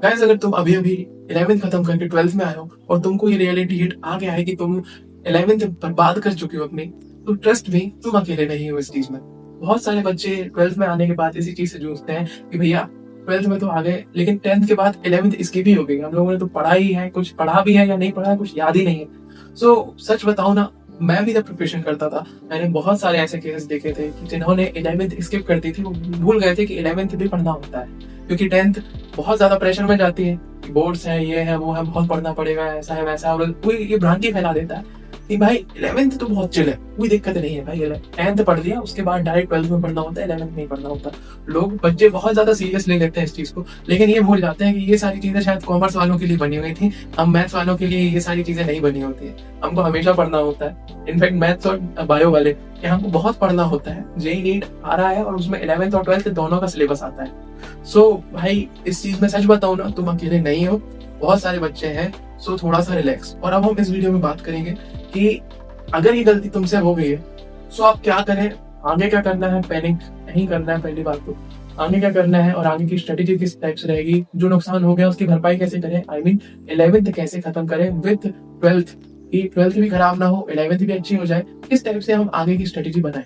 Guys अगर तुम अभी अभी 11th खत्म करके 12th में आए हो और तुमको ये रियलिटी हिट आ गया है कि तुम 11th बर्बाद कर चुके हो अपनी, तो ट्रस्ट मी तुम अकेले नहीं हो इस चीज में। बहुत सारे बच्चे 12th में आने के बाद इसी चीज से जूझते हैं कि भैया 12th में तो आ गए लेकिन 10th के बाद 11th स्किप ही हो गई, हम लोगों ने तो पढ़ा ही है, कुछ पढ़ा भी है या नहीं पढ़ा है कुछ याद ही नहीं है। सो सच बताओ ना, मैं भी जब प्रिपरेशन करता था मैंने बहुत सारे ऐसे केसेस देखे थे कि जिन्होंने 11th स्किप कर दी थी, वो भूल गए थे कि 11th भी पढ़ना होता है, क्योंकि 10th बहुत ज्यादा प्रेशर में जाती है, बोर्ड्स है, ये है, वो है, बहुत पढ़ना पड़ेगा, ऐसा है वैसा है, और कोई ये भ्रांति फैला देता है कि भाई 11th तो बहुत चिल है, कोई दिक्कत नहीं है भाई, 10th पढ़ लिया उसके बाद डायरेक्ट 12th में पढ़ना होता है, 11th नहीं पढ़ना होता। लोग बच्चे बहुत ज्यादा सीरियस ले लेते हैं इस चीज को, लेकिन ये भूल जाते हैं कि ये सारी चीजें शायद कॉमर्स वालों के लिए बनी हुई थी, हम मैथ्स वालों के लिए ये सारी चीजें नहीं बनी होती है। हमको हमेशा पढ़ना होता है, इनफैक्ट मैथ्स और बायो वाले कि हमको बहुत पढ़ना होता है। जेईई नीट आ रहा है और उसमें 11th और 12th दोनों का सिलेबस आता है। सो भाई इस चीज में सच बताऊं ना, तुम अकेले नहीं हो, बहुत सारे बच्चे हैं। सो थोड़ा सा रिलैक्स। और अब हम इस वीडियो में बात करेंगे कि अगर ये गलती तुमसे हो गई है सो आप क्या करें, आगे क्या करना है, पैनिक नहीं करना है पहली बात तो, आगे क्या करना है और आगे की स्ट्रेटेजी किस टाइप से रहेगी, जो नुकसान हो गया उसकी भरपाई कैसे करें, आई मीन 11th कैसे खत्म करें विद 12th, कि 12th भी खराब ना हो, 11th भी अच्छी हो जाए, किस टाइप से हम आगे की स्ट्रेटेजी बनाएं।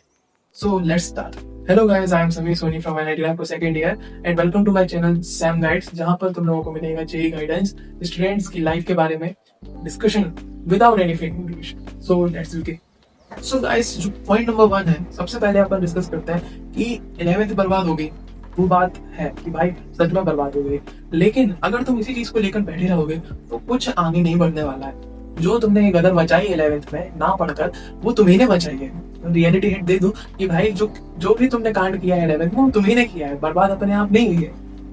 So let's start. Hello guys, I am Sameer Soni from IIT Raipur second year and welcome to my channel Sam guides, जहां पर तुम लोगों को मिलेगा जेईई गाइडेंस, स्टूडेंट्स की लाइफ के बारे में discussion without any fake motivation. So let's begin. So guys, जो पॉइंट नंबर 1 है, सबसे पहले अपन डिस्कस करते हैं कि 11th बर्बाद हो गई, वो बात है कि भाई सच में बर्बाद हो गई, लेकिन अगर तुम इसी चीज को लेकर बैठे रहोगे तो कुछ आगे नहीं बढ़ने वाला है। जो तुमने ये गदर मचाई 11th में ना पढ़कर, वो तुम्ही ने मचाई है। रियलिटी हिट दे दूं कि भाई जो भी तुमने कांड किया है 11th में, वो तुम्ही ने किया है, बर्बाद अपने आप नहीं हुई है,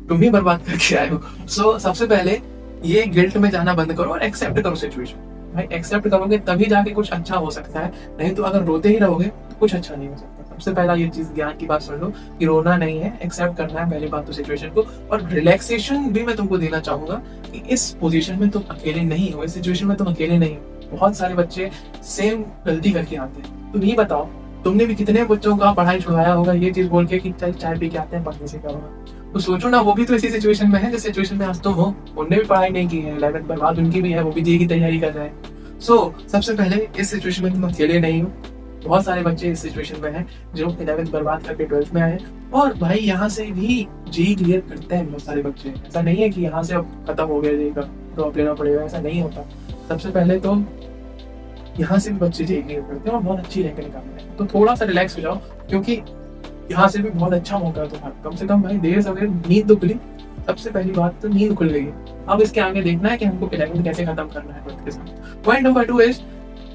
तुम ही बर्बाद करके आए हो। सो सबसे पहले ये गिल्ट में जाना बंद करो और एक्सेप्ट करो सिचुएशन। भाई एक्सेप्ट करोगे तभी जाके कुछ अच्छा हो सकता है, नहीं तो अगर रोते ही रहोगे तो कुछ अच्छा नहीं हो सकता। सबसे पहला ये चीज ज्ञान की बात सुन लो कि रोना नहीं है, एक्सेप्ट करना है पहली बात तो सिचुएशन को। और रिलैक्सेशन भी मैं तुमको देना चाहूंगा कि इस पोजीशन में तुम अकेले नहीं हो, इस सिचुएशन में तुम अकेले नहीं हो। बहुत सारे बच्चे सेम गलती करके आते हैं। तुम ये बताओ, तुमने भी कितने बच्चों का पढ़ाई छुड़वाया होगा ये चीज बोल के कि चल चाय पी के आते हैं, पढ़ने से क्या होगा। तो सोचो ना, वो भी तो इसी सिचुएशन में है जिस सिचुएशन में आज तुम हो। उनने भी पढ़ाई नहीं की है, 11th बर्बाद उनकी भी है, वो भी जेईई की तैयारी कर रहे हैं। सो सबसे पहले इस सिचुएशन में तुम अकेले नहीं हो, बहुत सारे बच्चे इस सिचुएशन में हैं जो 11th बर्बाद करके 12th में आए हैं। और भाई यहाँ से भी जेईई क्लियर करते हैं बहुत सारे बच्चे। ऐसा नहीं है कि यहाँ से अब खत्म हो गया जेईई का ड्रॉप लेना पड़ेगा, ऐसा नहीं होता। सबसे पहले तो यहाँ से भी बच्चे जेईई क्लियर करते हैं और बहुत अच्छी रैंक निकालते हैं। तो थोड़ा सा रिलैक्स हो जाओ, क्योंकि यहाँ से भी बहुत अच्छा मौका है तुम्हारा। कम से कम भाई देर सवेर नींद तो खुली, सबसे पहली बात तो नींद खुल गई है। अब इसके आगे देखना है कि हमको 11th कैसे खत्म करना है 12th के साथ। पॉइंट नंबर 2 इज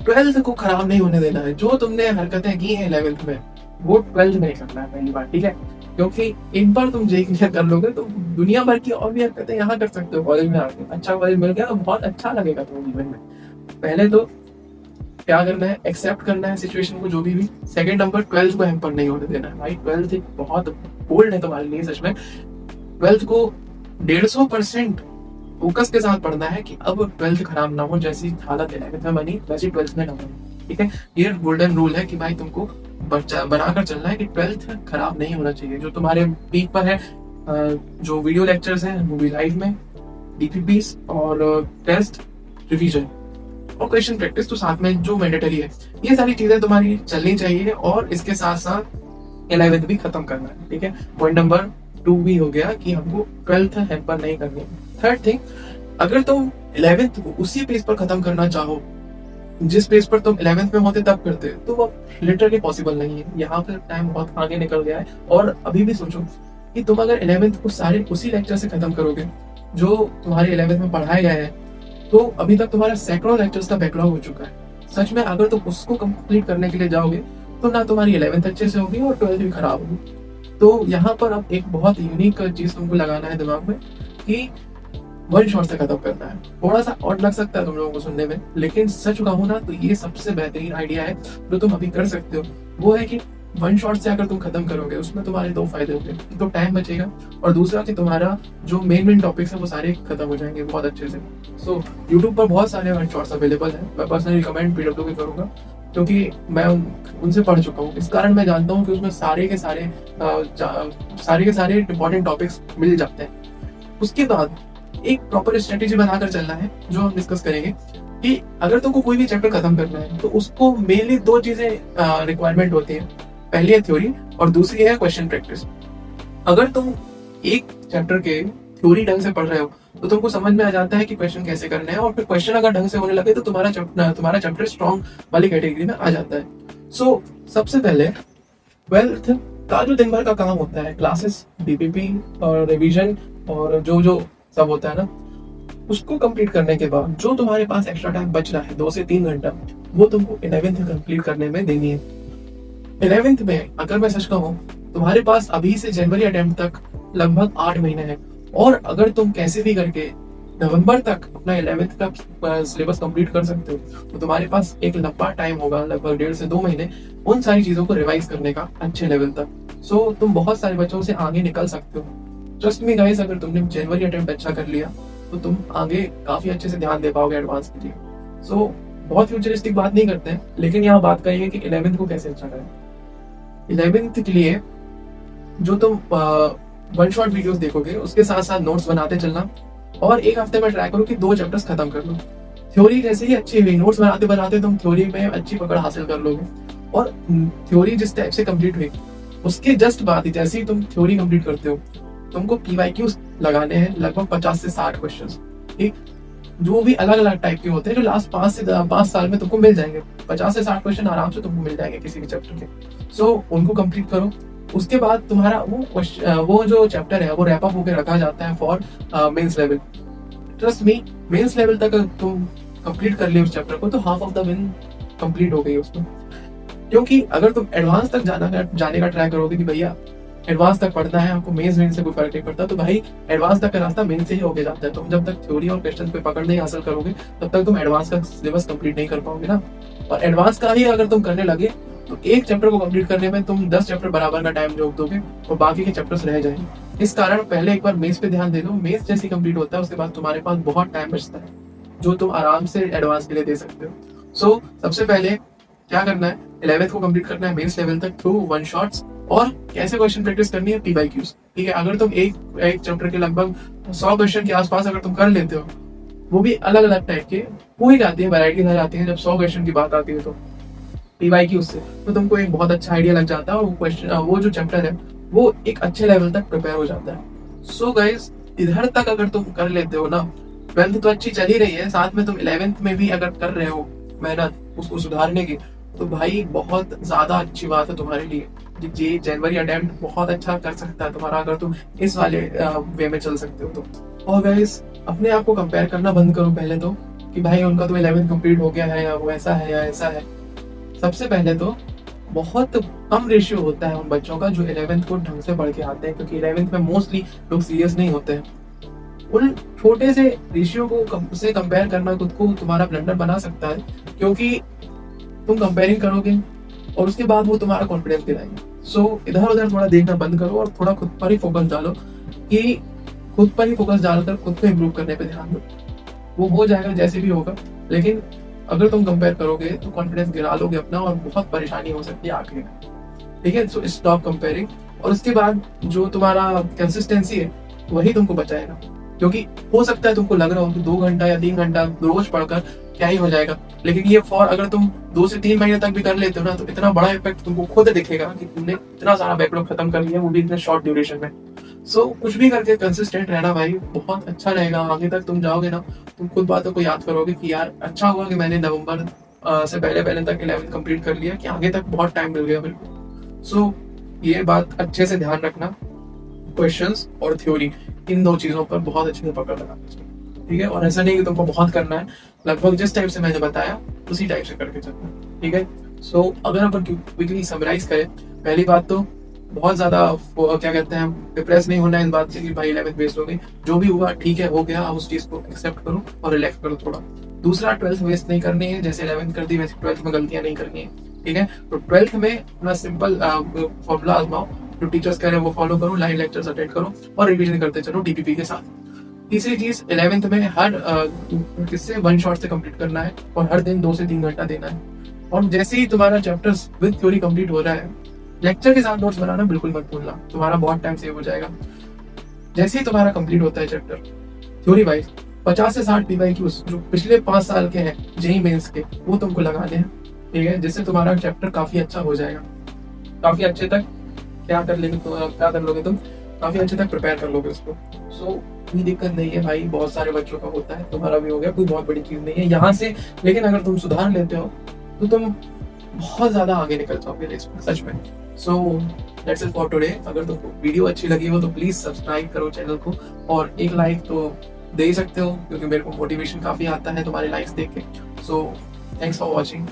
12th को खराब नहीं होने देना है। जो तुमने हरकतें की है 11th में, वो 12th में नहीं करना है पहली बात, ठीक है? क्योंकि एक बार तुम जेईई क्लियर कर लोगे तो दुनिया भर की और भी हरकतें यहाँ कर सकते हो कॉलेज में आके। अच्छा कॉलेज मिल गया तो बहुत अच्छा लगेगा तुम्हें जीवन में। पहले तो क्या करना है, एक्सेप्ट करना है सिचुएशन को जो भी। सेकंड नंबर, 12th को हैम्पर नहीं होने देना है भाई। 12th एक बहुत बोल्ड है तुम्हारे लिए सच में। 12th को 150% फोकस के साथ पढ़ना है कि अब 12th खराब ना हो, जैसी हालत 11th में बनी वैसी 12th में ना बनी, ठीक है? ये गोल्डन रूल है कि भाई तुमको बनाकर चलना है कि 12th खराब नहीं होना चाहिए। जो तुम्हारे पीक पर है, जो वीडियो लेक्चर्स हैं वो भी लाइव में, DPPs और टेस्ट, रिवीजन और क्वेश्चन प्रैक्टिस तो साथ में जो मैंडेटरी है, ये सारी चीजें तुम्हारी चलनी चाहिए। और इसके साथ साथ 11th भी खत्म करना है, ठीक है? पॉइंट नंबर 2 भी हो गया कि हमको 12th हैम्पर नहीं करनी। थर्ड थिंग, अगर तुम 11th को उसी पेज पर खत्म करना चाहो जिस पेज पर तुम 11th में होते तब करते, तो वो लिटरली पॉसिबल नहीं है। यहाँ पर टाइम बहुत आगे निकल गया है। और अभी भी सोचो कि तुम अगर 11th को सारे उसी लेक्चर से खत्म करोगे जो तुम्हारे 11th में पढ़ाए गए हैं, तो अभी तक तुम्हारा सैकड़ों लेक्चर्स का बैकलॉग हो चुका है। सच में अगर तुम उसको कंप्लीट करने के लिए जाओगे तो ना तुम्हारी 11th अच्छे से होगी और 12th भी खराब होगी। तो यहाँ पर अब एक बहुत यूनिक चीज तुमको लगाना है दिमाग में कि वन शॉट से खत्म करना है। थोड़ा सा ऑड लग सकता है तुम लोगों को सुनने में, लेकिन सच कहूँ ना तो ये सबसे बेहतरीन आइडिया है जो तुम अभी कर सकते हो। वो है कि वन शॉट से अगर तुम खत्म करोगे, उसमें तुम्हारे 2 फायदे होंगे। एक तो टाइम बचेगा और दूसरा कि तुम्हारा जो मेन टॉपिक्स है वो सारे खत्म हो जाएंगे बहुत अच्छे से। सो यूट्यूब पर बहुत सारे वन शॉट्स अवेलेबल है। मैं पर्सनली रिकमेंड PW के करूंगा, क्योंकि मैं उनसे पढ़ चुका हूँ। इस कारण मैं जानता हूँ कि उसमें सारे के सारे इंपॉर्टेंट टॉपिक्स मिल जाते हैं। उसके बाद एक प्रॉपर स्ट्रेटेजी बनाकर चलना है जो हम डिस्कस करेंगे कि अगर तुमको कोई भी चैप्टर खत्म करना है तो उसको मेनली दो चीजें रिक्वायरमेंट होती है। पहली है थ्योरी और दूसरी है क्वेश्चन प्रैक्टिस। अगर तुम एक चैप्टर के थ्योरी ढंग से पढ़ रहे हो तो तुमको समझ में आ जाता है कि क्वेश्चन कैसे करने हैं, और फिर क्वेश्चन अगर ढंग से होने लगे तो तुम्हारा चैप्टर स्ट्रॉन्ग वाली कैटेगरी में आ जाता है। सो सबसे पहले 12th का जो दिन भर का काम होता है, क्लासेस, डीपीपी और रिवीजन और जो जो सब होता है ना, उसको कंप्लीट करने के बाद जो तुम्हारे पास एक्स्ट्रा टाइम बच रहा है 2 से 3 घंटा, वो तुमको 11th कंप्लीट करने में देनी है। 11th में अगर मैं सच कहूँ, तुम्हारे पास अभी से जनवरी अटेम्प्ट तक लगभग 8 महीने हैं, और अगर तुम कैसे भी करके नवंबर तक अपना 11th का सिलेबस कंप्लीट कर सकते हो तो तुम्हारे पास एक लंबा टाइम होगा, लगभग 1.5 से 2 महीने, उन सारी चीजों को रिवाइज करने का अच्छे लेवल तक। सो तुम बहुत सारे बच्चों से आगे निकल सकते हो। ट्रस्ट मी गाइस, अगर तुमने जनवरी अटेम्प्ट अच्छा कर लिया तो तुम आगे काफी अच्छे से ध्यान दे पाओगे एडवांस के लिए। सो बहुत फ्यूचरिस्टिक बात नहीं करते हैं, लेकिन यहाँ बात करेंगे कि 11th को कैसे अच्छा करें। 11th के लिए जो तुम वन शॉट वीडियोस देखोगे उसके साथ साथ नोट्स बनाते चलना, और एक हफ्ते में ट्राई करो कि 2 चैप्टर्स खत्म कर लो। थ्योरी जैसे ही अच्छी हुई, नोट्स बनाते बनाते तुम थ्योरी में अच्छी पकड़ हासिल कर लोगे, और थ्योरी जिस टाइप से कंप्लीट हुई उसके जस्ट बाद ही जैसे ही तुम थ्योरी कंप्लीट करते हो, तुमको PYQs लगाने हैं लगभग 50 से 60 क्वेश्चंस, ठीक, जो भी अलग अलग टाइप के होते हैं, जो लास्ट 5 साल में तुमको मिल जाएंगे। 50 से 60 क्वेश्चन आराम से तुमको मिल जाएंगे किसी भी चैप्टर के। सो उनको कंप्लीट करो। उसके बाद तुम्हारा वो जो चैप्टर है वो रैप अप होकर रखा जाता है for mains level. Trust me, mains level तक तुम कंप्लीट कर लियो उस चैप्टर को तो half of the win complete हो गई उसमें। क्योंकि अगर तुम एडवांस तक जाने का ट्राई करोगे कि भैया एडवांस तक पढ़ना है, आपको मेंस से कोई फर्क नहीं पड़ता, तो भाई एडवांस तक का रास्ता मेंस से ही होके जाता है। तुम जब तक थ्योरी और क्वेश्चन पे पकड़ नहीं हासिल करोगे तब तक तुम एडवांस का सिलेबस कंप्लीट नहीं कर पाओगे ना। और एडवांस का ही अगर तुम करने लगे तो एक चैप्टर को कंप्लीट करने में तुम 10 चैप्टर बराबर का टाइम जोड़ दोगे और बाकी के चैप्टर्स रह जाएंगे। इस कारण पहले एक बार मेंस पे ध्यान दे दो। मेंस जैसे कंप्लीट होता है उसके बाद तुम्हारे पास बहुत टाइम बचता है जो तुम आराम से एडवांस के लिए दे सकते हो। सो सबसे पहले क्या करना है, 11th को कंप्लीट करना है मेंस लेवल तक थ्रू वन शॉट्स, और कैसे क्वेश्चन प्रैक्टिस करनी है, PYQs, ठीक है। अगर तुम एक चैप्टर के लगभग 100 क्वेश्चन के आसपास अगर तुम कर लेते हो, वो भी अलग अलग टाइप के हो ही जाती है, वैरायटीज आ जाती है। जब 100 क्वेश्चन की बात आती है तो PYQs से तो तुमको एक बहुत अच्छा आइडिया लग जाता है, और वो जो चैप्टर है वो एक अच्छे लेवल तक प्रिपेयर हो जाता है। सो गाइस, इधर तक अगर तुम कर लेते हो ना, 12th तो अच्छी चल ही रही है, साथ में तुम 11th में भी अगर कर रहे हो मेहनत उसको सुधारने की, तो भाई बहुत ज्यादा अच्छी बात है तुम्हारे लिए। जी जनवरी अटेम्प्ट बहुत अच्छा कर सकता है तुम्हारा अगर तुम इस वाले वे में चल सकते हो तो। और गाइस, अपने आप को कंपेयर करना बंद करो पहले तो, कि भाई उनका तो 11th कंप्लीट हो गया है, या वो ऐसा है या ऐसा है। सबसे पहले तो बहुत कम रेशियो होता है उन बच्चों का जो 11th को ढंग से पढ़ के आते हैं, क्योंकि 11th में मोस्टली लोग सीरियस नहीं होते हैं। उन छोटे से रेशियो को से कंपेयर करना खुद को तुम्हारा ब्लंडर बना सकता है, क्योंकि तुम कंपेयरिंग करोगे और उसके बाद वो तुम्हारा कॉन्फिडेंस गिराएंगे। सो इधर उधर थोड़ा देखना बंद करो और थोड़ा खुद पर ही फोकस डालो, कि खुद पर ही फोकस डालकर खुद को इम्प्रूव करने पे ध्यान दो। वो हो जाएगा जैसे भी होगा, लेकिन अगर तुम कंपेयर करोगे तो कॉन्फिडेंस गिरा लोगे अपना और बहुत परेशानी हो सकती है आखिर में, ठीक है। सो स्टॉप कंपेयरिंग, और उसके बाद जो तुम्हारा कंसिस्टेंसी है वही तुमको बचाएगा। क्योंकि हो सकता है तुमको लग रहा हो कि 2 घंटा या 3 घंटा रोज पढ़कर क्या ही हो जाएगा, लेकिन ये अगर तुम 2 से 3 महीने तक भी कर लेते हो ना, तो इतना बड़ा इफेक्ट तुमको खुद दिखेगा कि तुमने इतना सारा बैकलॉग खत्म कर लिया, वो भी इतने शॉर्ट ड्यूरेशन में। सो कुछ भी करके कंसिस्टेंट रहना भाई बहुत अच्छा रहेगा। आगे तक तुम जाओगे ना, तुम खुद बातों को याद करोगे कि यार अच्छा हुआ कि मैंने नवंबर से पहले तक 11th कंप्लीट कर लिया, कि आगे तक बहुत टाइम मिल गया मेरे को। सो ये बात अच्छे से ध्यान रखना, क्वेश्चंस और थ्योरी इन 2 चीजों पर बहुत अच्छे से पकड़ लगाना चाहिए, ठीक है। और ऐसा नहीं कि तुमको बहुत करना है, लगभग जिस टाइप से मैंने बताया उसी टाइप से करके चलना, ठीक है। सो अगर हम क्विकली समराइज करें, पहली बात तो बहुत ज्यादा क्या कहते हैं, डिप्रेस नहीं होना है इस बात से कि भाई 11th वेस्ट हो गई। जो भी हुआ ठीक है, हो गया, आप उस चीज को एक्सेप्ट करो और रिलैक्स करो थोड़ा। दूसरा, 12th वेस्ट नहीं करनी है, जैसे 11th कर दी वैसे 12th में गलतियां नहीं करनी है, ठीक है। तो 12th में अपना सिंपल फॉर्मूला आजमाओ, जो टीचर्स कह रहे हैं वो फॉलो करो, लाइव लेक्चर्स अटेंड करो और रिवीजन करते चलो DPP के साथ। तीसरी चीज, 11th में हर किससे वन शॉट से कंप्लीट करना है और हर दिन 2 से 3 घंटा देना है। और जैसे ही तुम्हारा चैप्टर्स विद थ्योरी कंप्लीट हो रहा है, लेक्चर के साथ नोट्स बनाना बिल्कुल मत भूलना, तुम्हारा बहुत टाइम सेव हो जाएगा। जैसे ही तुम्हारा कंप्लीट होता है चैप्टर, थ्योरी वाइज 50 से 60 PYQs जो पिछले 5 साल के हैं जेई मेंस के, वो तुमको लगाने हैं, ठीक है, जिससे तुम्हारा चैप्टर काफी अच्छा हो जाएगा। काफी अच्छे तक क्या कर लोगे तुम, काफी अच्छे तक प्रिपेयर कर लोगे उसको। सो कोई दिक्कत नहीं है भाई, बहुत सारे बच्चों का होता है, तुम्हारा भी हो गया, कोई बहुत बड़ी चीज नहीं है यहाँ से। लेकिन अगर तुम सुधार लेते हो तो तुम बहुत ज्यादा आगे निकल जाओगे रेस में, सच में। So that's it for today. अगर तुमको वीडियो अच्छी लगी हो तो प्लीज सब्सक्राइब करो चैनल को, और एक लाइक तो दे ही सकते हो, क्योंकि मेरे को मोटिवेशन काफी आता है तुम्हारे लाइक्स देख के। So thanks for watching.